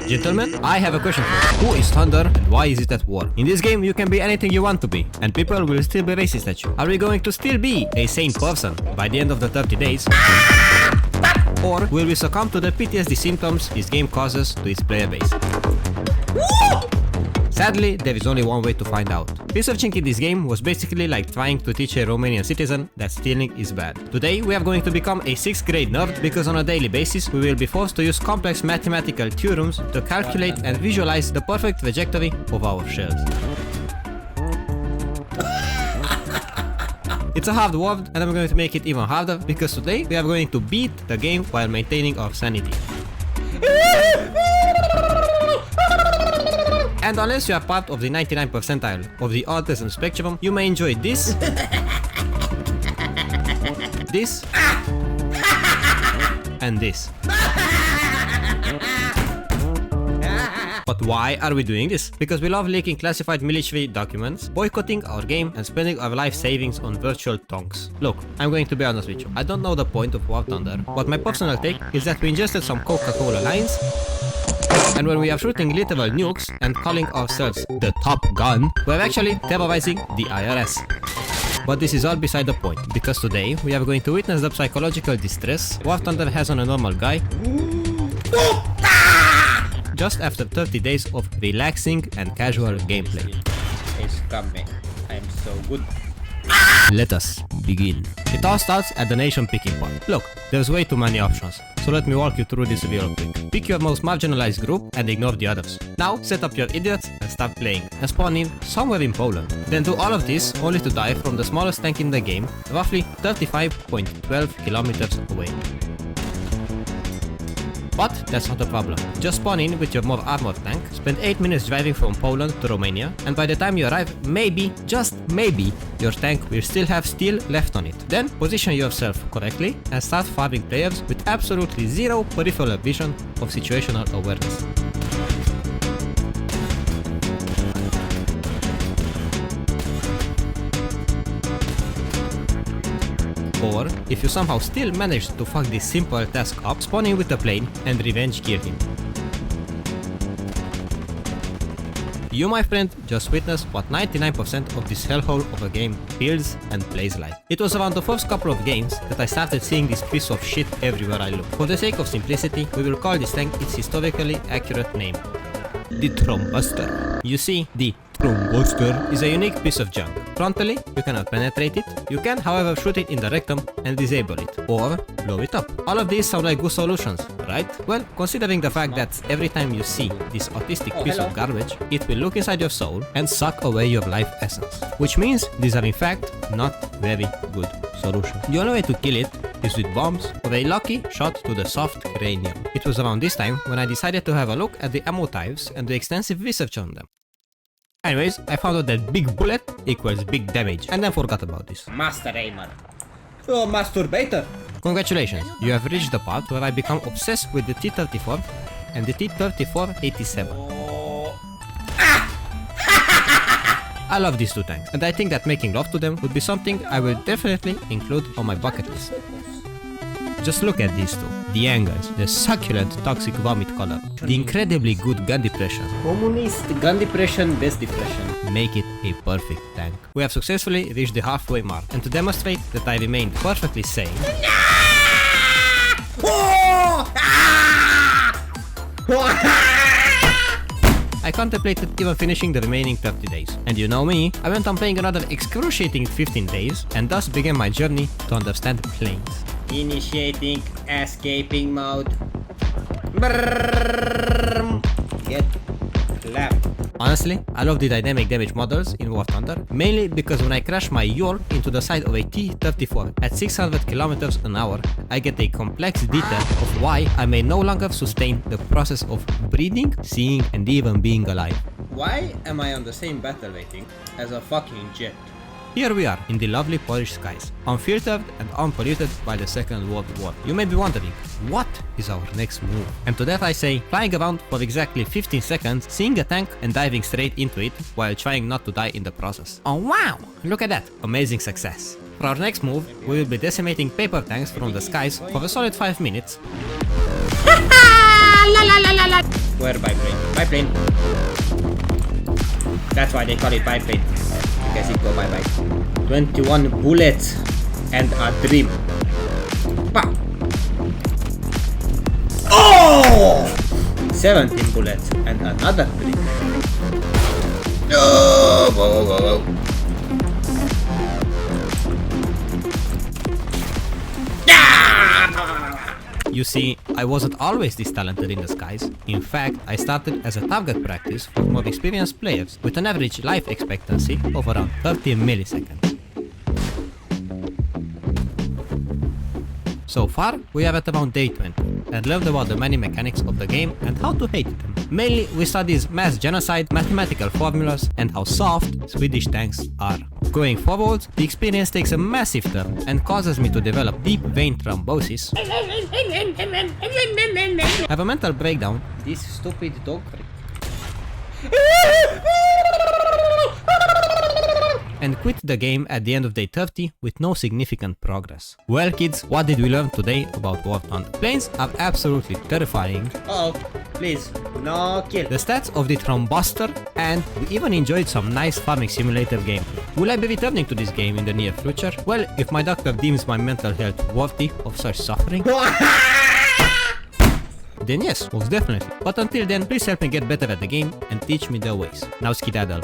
Gentlemen, I have a question for you. Who is Thunder and why is it at war? In this game, you can be anything you want to be, and people will still be racist at you. Are we going to still be a sane person by the end of the 30 days? Or will we succumb to the PTSD symptoms this game causes to its player base? Sadly, there is only one way to find out. Researching in this game was basically like trying to teach a Romanian citizen that stealing is bad. Today we are going to become a 6th grade nerd because on a daily basis we will be forced to use complex mathematical theorems to calculate and visualize the perfect trajectory of our shells. It's a hard world and I'm going to make it even harder because today we are going to beat the game while maintaining our sanity. And unless you are part of the 99th percentile of the autism spectrum, you may enjoy this, this, and this. But why are we doing this? Because we love leaking classified military documents, boycotting our game, and spending our life savings on virtual tonks. Look, I'm going to be honest with you, I don't know the point of warthunder, but my personal take is that we ingested some Coca-Cola lines, and when we are shooting literal nukes and calling ourselves the Top Gun, we're actually terrorizing the IRS. But this is all beside the point, because today we are going to witness the psychological distress warthunder has on a normal guy just after 30 days of relaxing and casual gameplay. It's coming. I'm so good. Let us begin. It all starts at the nation picking point. Look, there's way too many options, so let me walk you through this real quick. Pick your most marginalized group and ignore the others. Now set up your idiots and start playing, and spawn in somewhere in Poland. Then do all of this only to die from the smallest tank in the game, roughly 35.12 kilometers away. But that's not a problem. Just spawn in with your more armored tank, spend 8 minutes driving from Poland to Romania, and by the time you arrive, maybe, just maybe, your tank will still have steel left on it. Then position yourself correctly and start farming players with absolutely zero peripheral vision of situational awareness. Or, if you somehow still manage to fuck this simple task up, spawn in with a plane and revenge gear him. You, my friend, just witnessed what 99% of this hellhole of a game feels and plays like. It was around the first couple of games that I started seeing this piece of shit everywhere I look. For the sake of simplicity, we will call this tank its historically accurate name. The thrbuster. You see, the thrbuster is a unique piece of junk. Frontally, you cannot penetrate it. You can, however, shoot it in the rectum and disable it, or blow it up. All of these sound like good solutions, right? Well, considering the fact that every time you see this autistic piece of garbage, it will look inside your soul and suck away your life essence. Which means these are in fact not very good solutions. The only way to kill it is with bombs or a lucky shot to the soft cranium. It was around this time when I decided to have a look at the ammo types and the extensive research on them. Anyways, I found out that big bullet equals big damage, and then forgot about this. Master aimer. Oh, masturbator. Congratulations, you have reached the part where I become obsessed with the T-34 and the T-34-87. Oh. I love these two tanks, and I think that making love to them would be something I will definitely include on my bucket list. Just look at these two. The angles, the succulent toxic vomit color, the incredibly good gun depression. Communist gun depression, best depression. Make it a perfect tank. We have successfully reached the halfway mark, and to demonstrate that I remained perfectly sane, I contemplated even finishing the remaining 30 days. And you know me, I went on playing another excruciating 15 days, and thus began my journey to understand planes. Initiating escaping mode. Brrrr. Get clapped. Honestly, I love the dynamic damage models in warthunder, mainly because when I crash my yawl into the side of a T-34 at 600 km an hour, I get a complex detail of why I may no longer sustain the process of breathing, seeing, and even being alive. Why am I on the same battle rating as a fucking jet? Here we are, in the lovely Polish skies, unfiltered and unpolluted by the Second World War. You may be wondering, what is our next move? And to that I say, flying around for exactly 15 seconds, seeing a tank and diving straight into it, while trying not to die in the process. Oh wow! Look at that! Amazing success! For our next move, we will be decimating paper tanks from the skies for a solid 5 minutes. Whereby That's why they call it biplane. Guess it go bye-bye. 21 bullets and a dream. Pow! Oh! 17 bullets and another dream. Oh, whoa, whoa, whoa. You see, I wasn't always this talented in the skies. In fact, I started as a target practice for more experienced players with an average life expectancy of around 30 milliseconds. So far, we are at around day 20 and learned about the many mechanics of the game and how to hate them. Mainly, we studied mass genocide, mathematical formulas, and how soft Swedish tanks are. Going forward, the experience takes a massive turn and causes me to develop deep vein thrombosis, have a mental breakdown, This stupid dog freak. and quit the game at the end of day 30 with no significant progress. Well kids, what did we learn today about warthunder? Planes are absolutely terrifying, Uh oh, please, no kill. the stats of the thrbuster, and we even enjoyed some nice farming simulator gameplay. Will I be returning to this game in the near future? Well, if my doctor deems my mental health worthy of such suffering, then yes, most definitely. But until then, please help me get better at the game and teach me the ways. Now skedaddle.